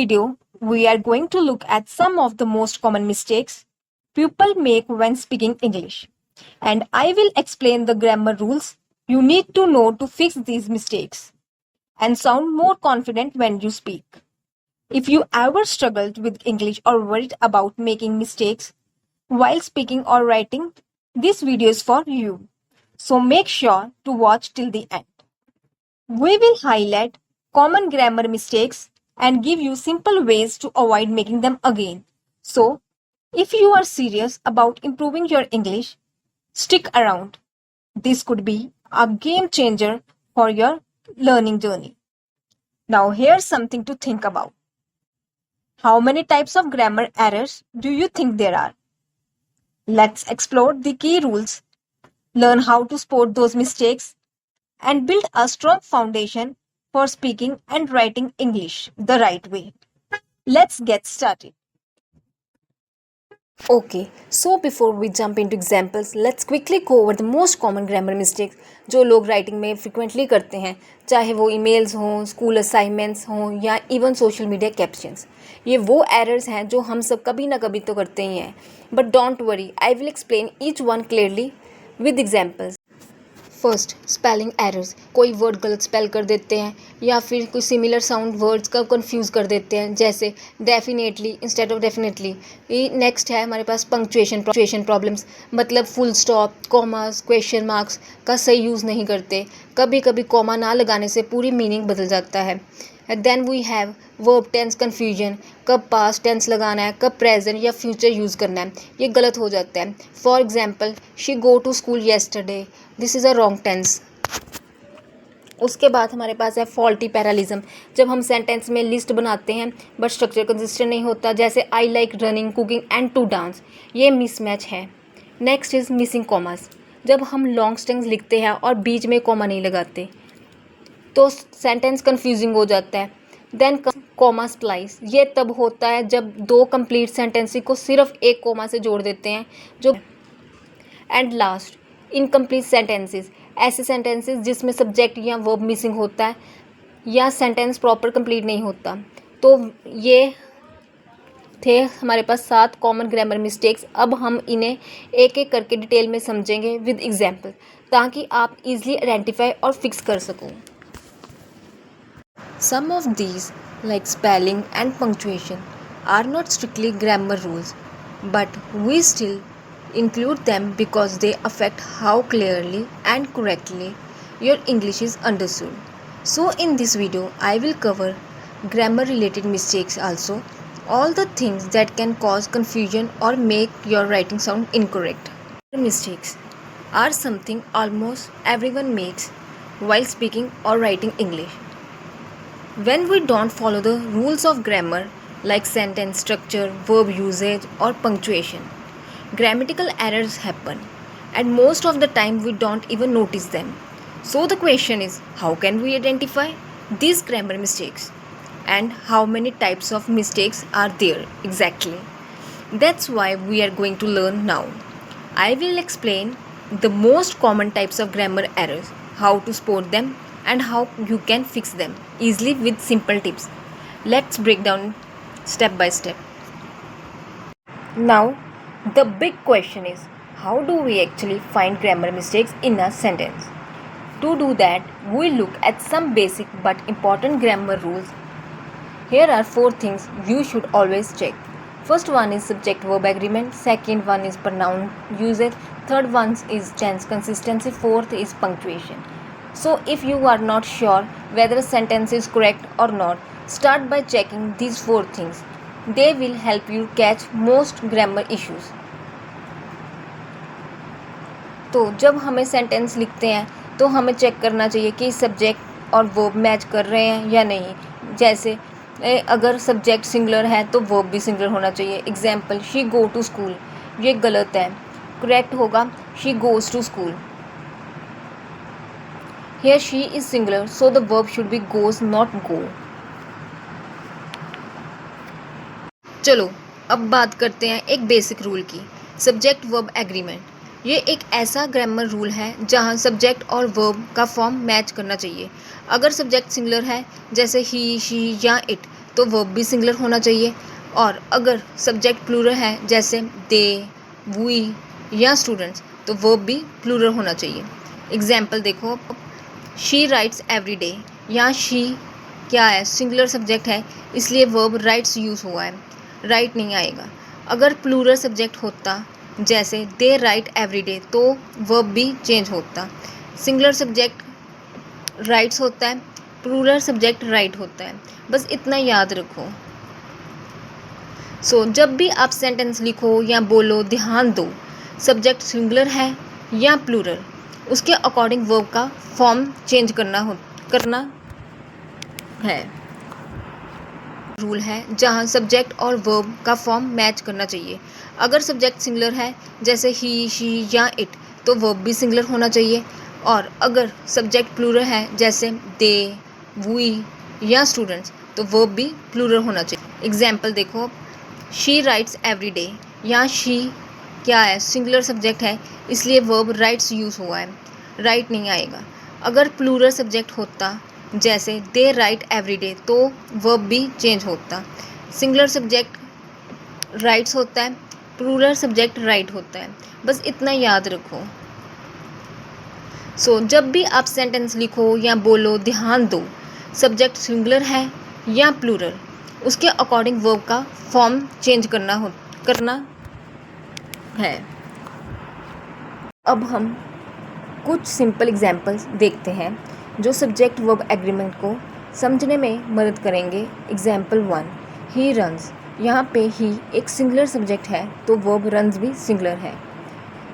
Video, we are going to look at some of the most common mistakes people make when speaking English. And I will explain the grammar rules you need to know to fix these mistakes and sound more confident when you speak. If you ever struggled with English or worried about making mistakes while speaking or writing, this video is for you. So make sure to watch till the end. We will highlight common grammar mistakes and give you simple ways to avoid making them again. So, if you are serious about improving your English, stick around. This could be a game changer for your learning journey. Now, here's something to think about. How many types of grammar errors do you think there are? Let's explore the key rules, learn how to spot those mistakes, and build a strong foundation for speaking and writing English the right way. Let's get started. Okay, so before we jump into examples, let's quickly go over the most common grammar mistakes जो लोग writing में frequently करते हैं, चाहे वो emails हों, school assignments हों या इवन सोशल मीडिया कैप्शंस. ये वो एरर्स हैं जो हम सब कभी ना कभी तो करते ही हैं. But don't worry, I will explain each one clearly with examples. First, spelling errors. कोई वर्ड गलत स्पेल कर देते हैं या फिर कोई सिमिलर साउंड वर्ड्स का कंफ्यूज कर देते हैं, जैसे definitely instead of definitely. Next है हमारे पास पंक्चुएशन प्रॉब्लम्स, मतलब full stop, commas, question marks का सही यूज़ नहीं करते. कभी कभी कॉमा ना लगाने से पूरी मीनिंग बदल जाता है. Then we have verb tense confusion. कब पास्ट टेंस लगाना है, कब प्रेजेंट या फ्यूचर यूज़ करना है, ये गलत हो जाता है. For example, she go to school yesterday, this is a wrong tense. उसके बाद हमारे पास है फॉल्टी पैरालिज्म. जब हम सेंटेंस में लिस्ट बनाते हैं बट स्ट्रक्चर कंसिस्टेंट नहीं होता, जैसे I like running, cooking and to dance, ये मिसमैच है. Next is missing commas. जब हम लॉन्ग स्ट्रिंग्स लिखते हैं और बीच में कॉमा नहीं लगाते तो सेंटेंस कंफ्यूजिंग हो जाता है. Then comma splice. ये तब होता है जब दो कंप्लीट सेंटेंस को सिर्फ एक कॉमा से जोड़ देते हैं जो. And last, incomplete sentences. ऐसे सेंटेंसेस जिसमें सब्जेक्ट या वर्ब मिसिंग होता है या सेंटेंस प्रॉपर कंप्लीट नहीं होता. तो ये थे हमारे पास 7 कॉमन ग्रामर मिस्टेक्स. अब हम इन्हें एक एक करके डिटेल में समझेंगे विद एग्जाम्पल, ताकि आप इजीली आइडेंटिफाई और फिक्स कर सको. Some of these, like spelling and punctuation, are not strictly grammar rules, but we still include them because they affect how clearly and correctly your English is understood. So in this video, I will cover grammar related mistakes also, all the things that can cause confusion or make your writing sound incorrect. Mistakes are something almost everyone makes while speaking or writing English. When we don't follow the rules of grammar, like sentence structure, verb usage, or punctuation, grammatical errors happen, and most of the time we don't even notice them. So the question is, how can we identify these grammar mistakes? And how many types of mistakes are there exactly? That's why we are going to learn now. I will explain the most common types of grammar errors, how to spot them, and how you can fix them easily with simple tips. Let's break down step by step. Now, the big question is, how do we actually find grammar mistakes in a sentence? To do that, we look at some basic but important grammar rules. Here are 4 things you should always check. First one is subject verb agreement, second one is pronoun usage, third one is tense consistency, fourth is punctuation. So if you are not sure whether a sentence is correct or not, start by checking these 4 things. They will help you catch most grammar issues. तो जब हमें sentence लिखते हैं तो हमें check करना चाहिए कि सब्जेक्ट और वर्ब मैच कर रहे हैं या नहीं. जैसे अगर सब्जेक्ट सिंगुलर है तो वर्ब भी सिंगुलर होना चाहिए. Example, she go to school, ये गलत है. करेक्ट होगा she goes to school. Here she is singular, so the verb should be goes, not go. चलो अब बात करते हैं एक बेसिक रूल की, सब्जेक्ट वर्ब एग्रीमेंट. ये एक ऐसा ग्रामर रूल है जहाँ सब्जेक्ट और वर्ब का फॉर्म मैच करना चाहिए. अगर सब्जेक्ट सिंगुलर है जैसे ही, शी या इट, तो वर्ब भी सिंगुलर होना चाहिए, और अगर सब्जेक्ट प्लूरल है जैसे दे, वी या स्टूडेंट्स, तो वर्ब भी प्लूरल होना चाहिए। एग्जाम्पल देखो, शी राइट्स एवरी डे। यहाँ शी क्या है, सिंगुलर सब्जेक्ट है, इसलिए वर्ब राइट्स यूज़ हुआ है, राइट नहीं आएगा। अगर प्लूरल सब्जेक्ट होता जैसे दे राइट एवरी डे, तो वर्ब भी चेंज होता। सिंगुलर सब्जेक्ट राइट्स होता है, प्लूरल सब्जेक्ट राइट होता है, बस इतना याद रखो। जब भी आप सेंटेंस लिखो या बोलो, ध्यान दो सब्जेक्ट सिंगुलर है या प्लूरल, उसके अकॉर्डिंग वर्ब का फॉर्म चेंज करना है। रूल है जहाँ सब्जेक्ट और वर्ब का फॉर्म मैच करना चाहिए। अगर सब्जेक्ट सिंगुलर है जैसे ही, शी या इट, तो वर्ब भी सिंगुलर होना चाहिए, और अगर सब्जेक्ट प्लूरल है जैसे दे, वी या स्टूडेंट्स, तो वर्ब भी प्लूरल होना चाहिए। एग्जाम्पल देखो, शी राइट्स एवरी डे। यहाँ शी क्या है, सिंगुलर सब्जेक्ट है, इसलिए वर्ब राइट्स यूज़ हुआ है, राइट नहीं आएगा। अगर प्लूरल सब्जेक्ट होता जैसे दे राइट एवरी डे, तो वर्ब भी चेंज होता। सिंगुलर सब्जेक्ट राइट्स होता है, प्लूरल सब्जेक्ट राइट होता है, बस इतना याद रखो। जब भी आप सेंटेंस लिखो या बोलो, ध्यान दो सब्जेक्ट सिंगुलर है या प्लूरल, उसके अकॉर्डिंग वर्ब का फॉर्म चेंज करना है। अब हम कुछ सिंपल एग्जाम्पल्स देखते हैं जो सब्जेक्ट वर्ब एग्रीमेंट को समझने में मदद करेंगे। Example 1, he runs. यहाँ पे ही एक सिंगुलर सब्जेक्ट है, तो वर्ब रन्स भी सिंगुलर है।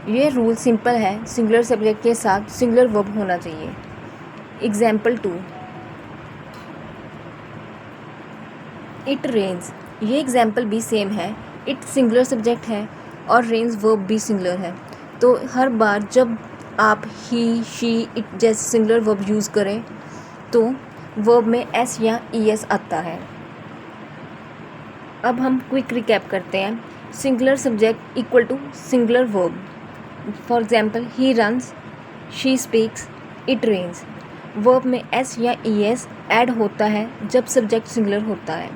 ये रूल सिंपल है, सिंगुलर सब्जेक्ट के साथ सिंगुलर वर्ब होना चाहिए। Example 2, it rains. ये एग्जाम्पल भी सेम है, इट सिंगुलर सब्जेक्ट है और रेन्स वर्ब भी सिंगुलर है, तो हर बार जब आप ही, शी, इट जैसे सिंगुलर वर्ब यूज़ करें तो वर्ब में एस या ई एस आता है। अब हम क्विक रिकैप करते हैं। Singular subject equal to singular verb. For example, he runs, she speaks, it rains. Verb में एस या ई एस ऐड होता है जब सब्जेक्ट सिंगुलर होता है।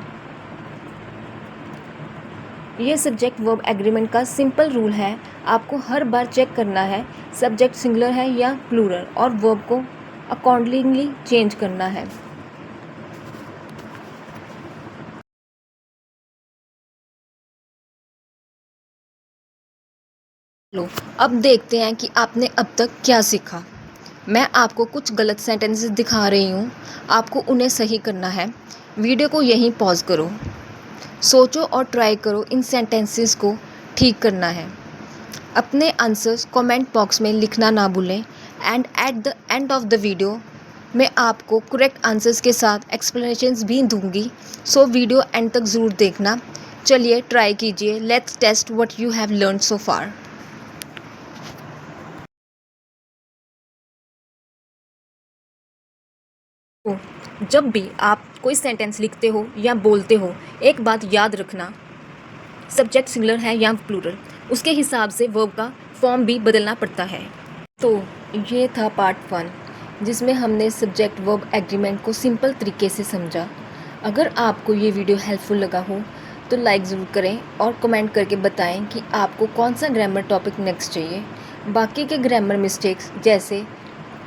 ये सब्जेक्ट वर्ब एग्रीमेंट का सिंपल रूल है। आपको हर बार चेक करना है सब्जेक्ट सिंगुलर है या प्लूरल, और वर्ब को अकॉर्डिंगली चेंज करना है। लो, अब देखते हैं कि आपने अब तक क्या सीखा। मैं आपको कुछ गलत सेंटेंसेस दिखा रही हूँ, आपको उन्हें सही करना है। वीडियो को यहीं पॉज करो, सोचो और ट्राई करो इन सेंटेंसेस को ठीक करना है। अपने आंसर्स कमेंट बॉक्स में लिखना ना भूलें, and at the end of the video मैं आपको करेक्ट आंसर्स के साथ एक्सप्लेनेशंस भी दूंगी, सो वीडियो एंड तक ज़रूर देखना। चलिए ट्राई कीजिए, let's test what you have learned so far. जब भी आप कोई सेंटेंस लिखते हो या बोलते हो, एक बात याद रखना, सब्जेक्ट सिंगुलर है या प्लूरल, उसके हिसाब से वर्ब का फॉर्म भी बदलना पड़ता है। तो ये था पार्ट 1, जिसमें हमने सब्जेक्ट वर्ब एग्रीमेंट को सिंपल तरीके से समझा। अगर आपको ये वीडियो हेल्पफुल लगा हो तो लाइक ज़रूर करें और कमेंट करके बताएं कि आपको कौन सा ग्रामर टॉपिक नेक्स्ट चाहिए। बाकी के ग्रामर मिस्टेक्स जैसे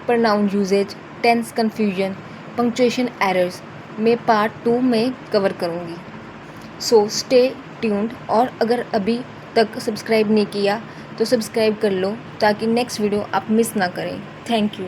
pronoun usage, tense confusion, punctuation errors मैं पार्ट 2 में कवर करूँगी। सो स्टे ट्यून्ड, और अगर अभी तक सब्सक्राइब नहीं किया तो सब्सक्राइब कर लो ताकि नेक्स्ट वीडियो आप मिस ना करें। Thank you.